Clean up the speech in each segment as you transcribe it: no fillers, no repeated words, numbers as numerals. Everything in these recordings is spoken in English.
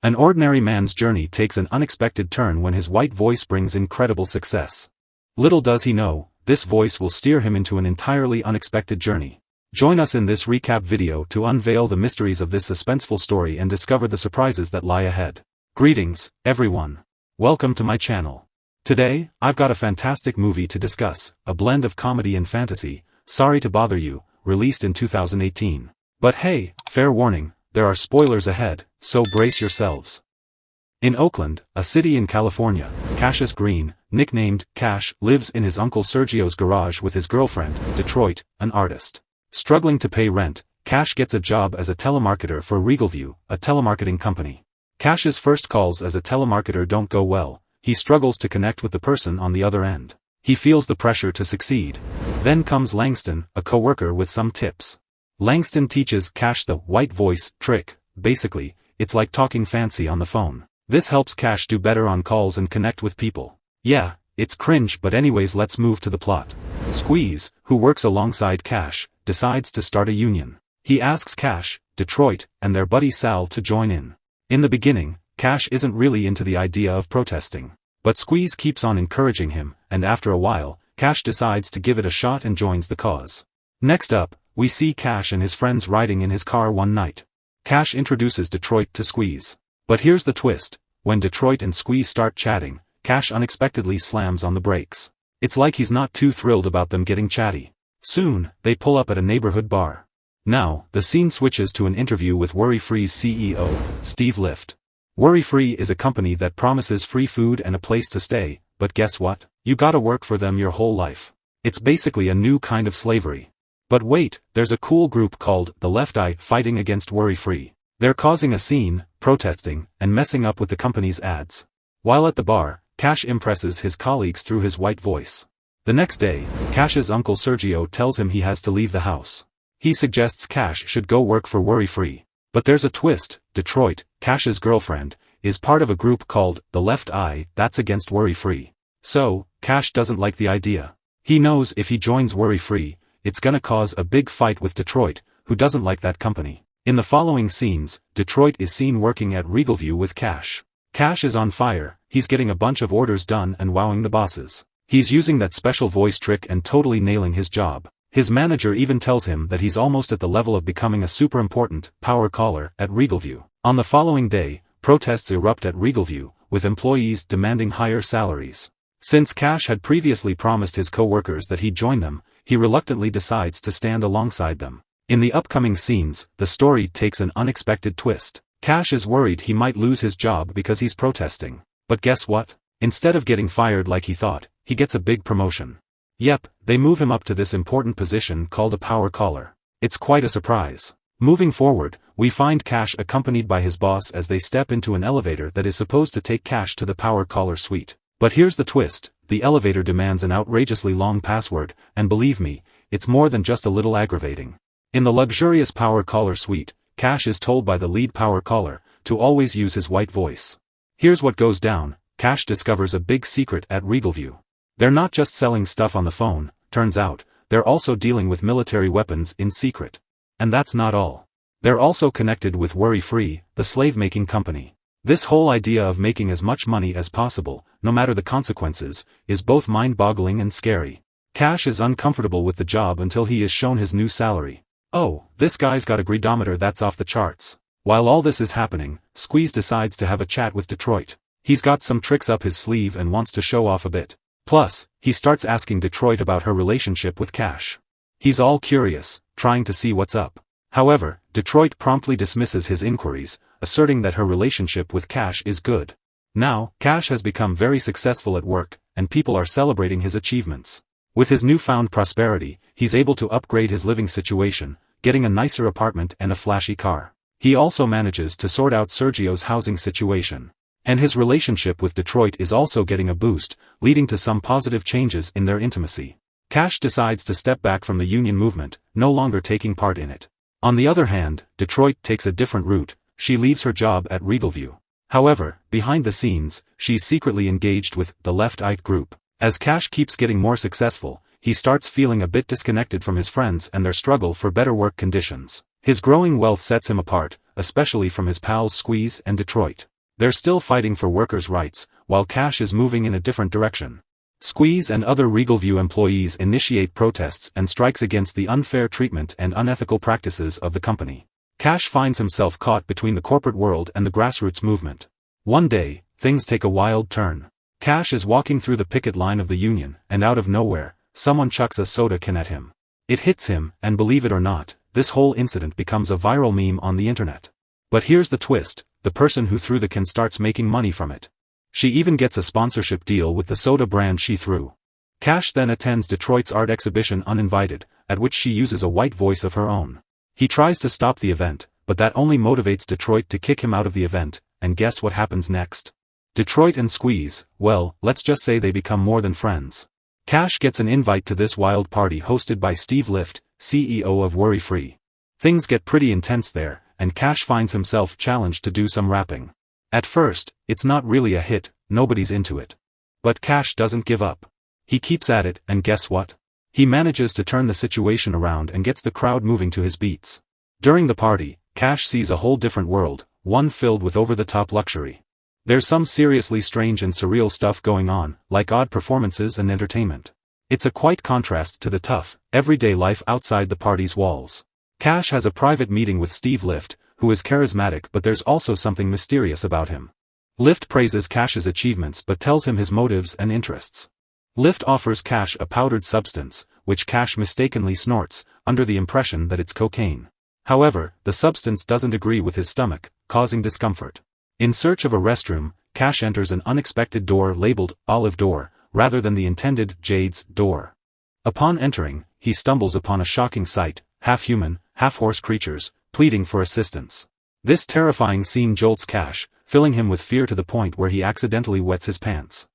An ordinary man's journey takes an unexpected turn when his white voice brings incredible success. Little does he know, this voice will steer him into an entirely unexpected journey. Join us in this recap video to unveil the mysteries of this suspenseful story and discover the surprises that lie ahead. Greetings, everyone. Welcome to my channel. Today, I've got a fantastic movie to discuss, a blend of comedy and fantasy, Sorry to Bother You, released in 2018. But hey, fair warning, there are spoilers ahead, so brace yourselves. In Oakland, a city in California, Cassius Green, nicknamed Cash, lives in his uncle Sergio's garage with his girlfriend, Detroit, an artist. Struggling to pay rent, Cash gets a job as a telemarketer for Regalview, a telemarketing company. Cash's first calls as a telemarketer don't go well. He struggles to connect with the person on the other end. He feels the pressure to succeed. Then comes Langston, a coworker with some tips. Langston teaches Cash the white voice trick. Basically, it's like talking fancy on the phone. This helps Cash do better on calls and connect with people. Yeah, it's cringe, but anyways, let's move to the plot. Squeeze, who works alongside Cash, decides to start a union. He asks Cash, Detroit, and their buddy Sal to join in. In the beginning, Cash isn't really into the idea of protesting. But Squeeze keeps on encouraging him, and after a while, Cash decides to give it a shot and joins the cause. Next up, we see Cash and his friends riding in his car one night. Cash introduces Detroit to Squeeze. But here's the twist: when Detroit and Squeeze start chatting, Cash unexpectedly slams on the brakes. It's like he's not too thrilled about them getting chatty. Soon, they pull up at a neighborhood bar. Now, the scene switches to an interview with Worry-Free's CEO, Steve Lift. Worry-Free is a company that promises free food and a place to stay, but guess what? You gotta work for them your whole life. It's basically a new kind of slavery. But wait, there's a cool group called the Left Eye fighting against Worry-Free. They're causing a scene, protesting, and messing up with the company's ads. While at the bar, Cash impresses his colleagues through his white voice. The next day, Cash's uncle Sergio tells him he has to leave the house. He suggests Cash should go work for Worry-Free. But there's a twist: Detroit, Cash's girlfriend, is part of a group called the Left Eye that's against Worry-Free. So, Cash doesn't like the idea. He knows if he joins Worry-Free, it's gonna cause a big fight with Detroit, who doesn't like that company. In the following scenes, Detroit is seen working at Regalview with Cash. Cash is on fire, he's getting a bunch of orders done and wowing the bosses. He's using that special voice trick and totally nailing his job. His manager even tells him that he's almost at the level of becoming a super important power caller at Regalview. On the following day, protests erupt at Regalview, with employees demanding higher salaries. Since Cash had previously promised his co-workers that he'd join them, he reluctantly decides to stand alongside them. In the upcoming scenes, the story takes an unexpected twist. Cash is worried he might lose his job because he's protesting. But guess what? Instead of getting fired like he thought, he gets a big promotion. Yep, they move him up to this important position called a power caller. It's quite a surprise. Moving forward, we find Cash accompanied by his boss as they step into an elevator that is supposed to take Cash to the power caller suite. But here's the twist: the elevator demands an outrageously long password, and believe me, it's more than just a little aggravating. In the luxurious power caller suite, Cash is told by the lead power caller to always use his white voice. Here's what goes down: Cash discovers a big secret at Regalview. They're not just selling stuff on the phone, turns out, they're also dealing with military weapons in secret. And that's not all. They're also connected with Worry-Free, the slave-making company. This whole idea of making as much money as possible, no matter the consequences, is both mind-boggling and scary. Cash is uncomfortable with the job until he is shown his new salary. Oh, this guy's got a greedometer that's off the charts. While all this is happening, Squeeze decides to have a chat with Detroit. He's got some tricks up his sleeve and wants to show off a bit. Plus, he starts asking Detroit about her relationship with Cash. He's all curious, trying to see what's up. However, Detroit promptly dismisses his inquiries, asserting that her relationship with Cash is good. Now, Cash has become very successful at work, and people are celebrating his achievements. With his newfound prosperity, he's able to upgrade his living situation, getting a nicer apartment and a flashy car. He also manages to sort out Sergio's housing situation. And his relationship with Detroit is also getting a boost, leading to some positive changes in their intimacy. Cash decides to step back from the union movement, no longer taking part in it. On the other hand, Detroit takes a different route. She leaves her job at Regalview. However, behind the scenes, she's secretly engaged with the Left Eye group. As Cash keeps getting more successful, he starts feeling a bit disconnected from his friends and their struggle for better work conditions. His growing wealth sets him apart, especially from his pals Squeeze and Detroit. They're still fighting for workers' rights, while Cash is moving in a different direction. Squeeze and other Regalview employees initiate protests and strikes against the unfair treatment and unethical practices of the company. Cash finds himself caught between the corporate world and the grassroots movement. One day, things take a wild turn. Cash is walking through the picket line of the union, and out of nowhere, someone chucks a soda can at him. It hits him, and believe it or not, this whole incident becomes a viral meme on the internet. But here's the twist, the person who threw the can starts making money from it. She even gets a sponsorship deal with the soda brand she threw. Cash then attends Detroit's art exhibition uninvited, at which she uses a white voice of her own. He tries to stop the event, but that only motivates Detroit to kick him out of the event, and guess what happens next? Detroit and Squeeze, well, let's just say they become more than friends. Cash gets an invite to this wild party hosted by Steve Lift, CEO of Worry Free. Things get pretty intense there, and Cash finds himself challenged to do some rapping. At first, it's not really a hit, nobody's into it. But Cash doesn't give up. He keeps at it, and guess what? He manages to turn the situation around and gets the crowd moving to his beats. During the party, Cash sees a whole different world, one filled with over-the-top luxury. There's some seriously strange and surreal stuff going on, like odd performances and entertainment. It's a quite contrast to the tough, everyday life outside the party's walls. Cash has a private meeting with Steve Lift, who is charismatic, but there's also something mysterious about him. Lift praises Cash's achievements but tells him his motives and interests. Lift offers Cash a powdered substance, which Cash mistakenly snorts, under the impression that it's cocaine. However, the substance doesn't agree with his stomach, causing discomfort. In search of a restroom, Cash enters an unexpected door labeled Olive Door, rather than the intended Jade's Door. Upon entering, he stumbles upon a shocking sight, half-human, half-horse creatures, pleading for assistance. This terrifying scene jolts Cash, filling him with fear to the point where he accidentally wets his pants.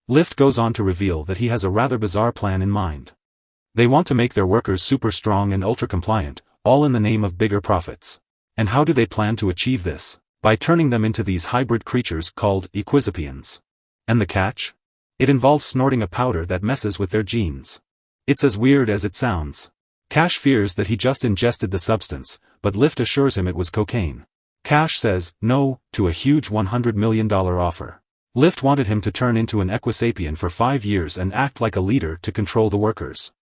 Lift goes on to reveal that he has a rather bizarre plan in mind. They want to make their workers super strong and ultra-compliant, all in the name of bigger profits. And how do they plan to achieve this? By turning them into these hybrid creatures called Equisapiens. And the catch? It involves snorting a powder that messes with their genes. It's as weird as it sounds. Cash fears that he just ingested the substance, but Lift assures him it was cocaine. Cash says no to a huge $100 million offer. Lift wanted him to turn into an Equisapien for 5 years and act like a leader to control the workers.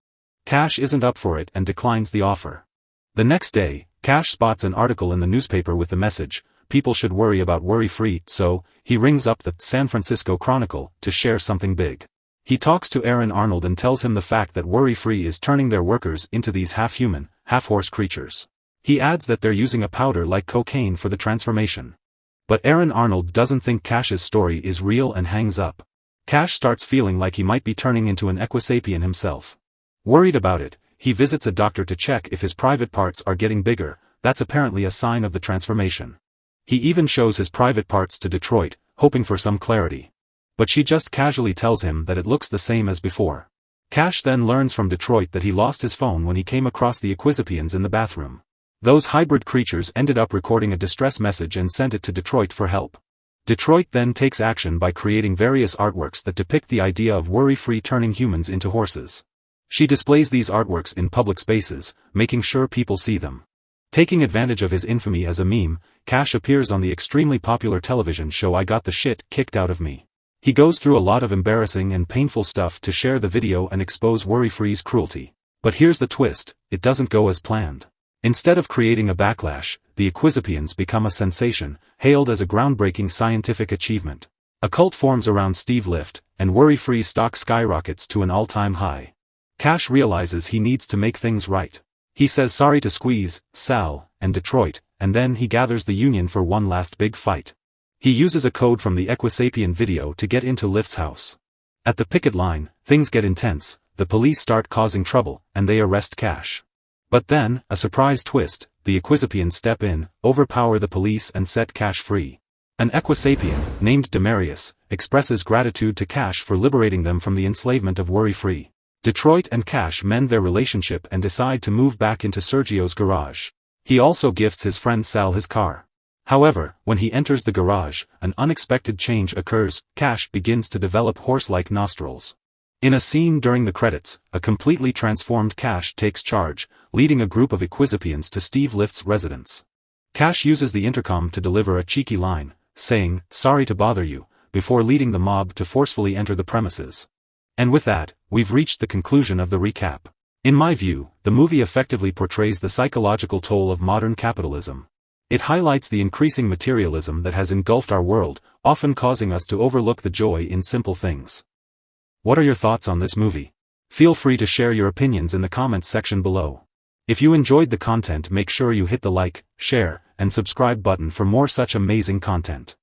Cash isn't up for it and declines the offer. The next day, Cash spots an article in the newspaper with the message, "People should worry about worry-free," so he rings up the San Francisco Chronicle to share something big. He talks to Aaron Arnold and tells him the fact that worry-free is turning their workers into these half-human, half-horse creatures. He adds that they're using a powder like cocaine for the transformation. But Aaron Arnold doesn't think Cash's story is real and hangs up. Cash starts feeling like he might be turning into an Equisapien himself. Worried about it, he visits a doctor to check if his private parts are getting bigger. That's apparently a sign of the transformation. He even shows his private parts to Detroit, hoping for some clarity. But she just casually tells him that it looks the same as before. Cash then learns from Detroit that he lost his phone when he came across the Equisapiens in the bathroom. Those hybrid creatures ended up recording a distress message and sent it to Detroit for help. Detroit then takes action by creating various artworks that depict the idea of worry-free turning humans into horses. She displays these artworks in public spaces, making sure people see them. Taking advantage of his infamy as a meme, Cash appears on the extremely popular television show I Got the Shit Kicked Out of Me. He goes through a lot of embarrassing and painful stuff to share the video and expose Worry-Free's cruelty. But here's the twist, it doesn't go as planned. Instead of creating a backlash, the Equisapiens become a sensation, hailed as a groundbreaking scientific achievement. A cult forms around Steve Lift, and Worry-Free's stock skyrockets to an all-time high. Cash realizes he needs to make things right. He says sorry to Squeeze, Sal, and Detroit, and then he gathers the union for one last big fight. He uses a code from the Equisapien video to get into Lift's house. At the picket line, things get intense, the police start causing trouble, and they arrest Cash. But then, a surprise twist, the Equisapiens step in, overpower the police and set Cash free. An Equisapien, named Demarius, expresses gratitude to Cash for liberating them from the enslavement of Worry-Free. Detroit and Cash mend their relationship and decide to move back into Sergio's garage. He also gifts his friend Sal his car. However, when he enters the garage, an unexpected change occurs. Cash begins to develop horse-like nostrils. In a scene during the credits, a completely transformed Cash takes charge, leading a group of Equisapiens to Steve Lift's residence. Cash uses the intercom to deliver a cheeky line, saying, "Sorry to bother you," before leading the mob to forcefully enter the premises. And with that, we've reached the conclusion of the recap. In my view, the movie effectively portrays the psychological toll of modern capitalism. It highlights the increasing materialism that has engulfed our world, often causing us to overlook the joy in simple things. What are your thoughts on this movie? Feel free to share your opinions in the comments section below. If you enjoyed the content, make sure you hit the like, share, and subscribe button for more such amazing content.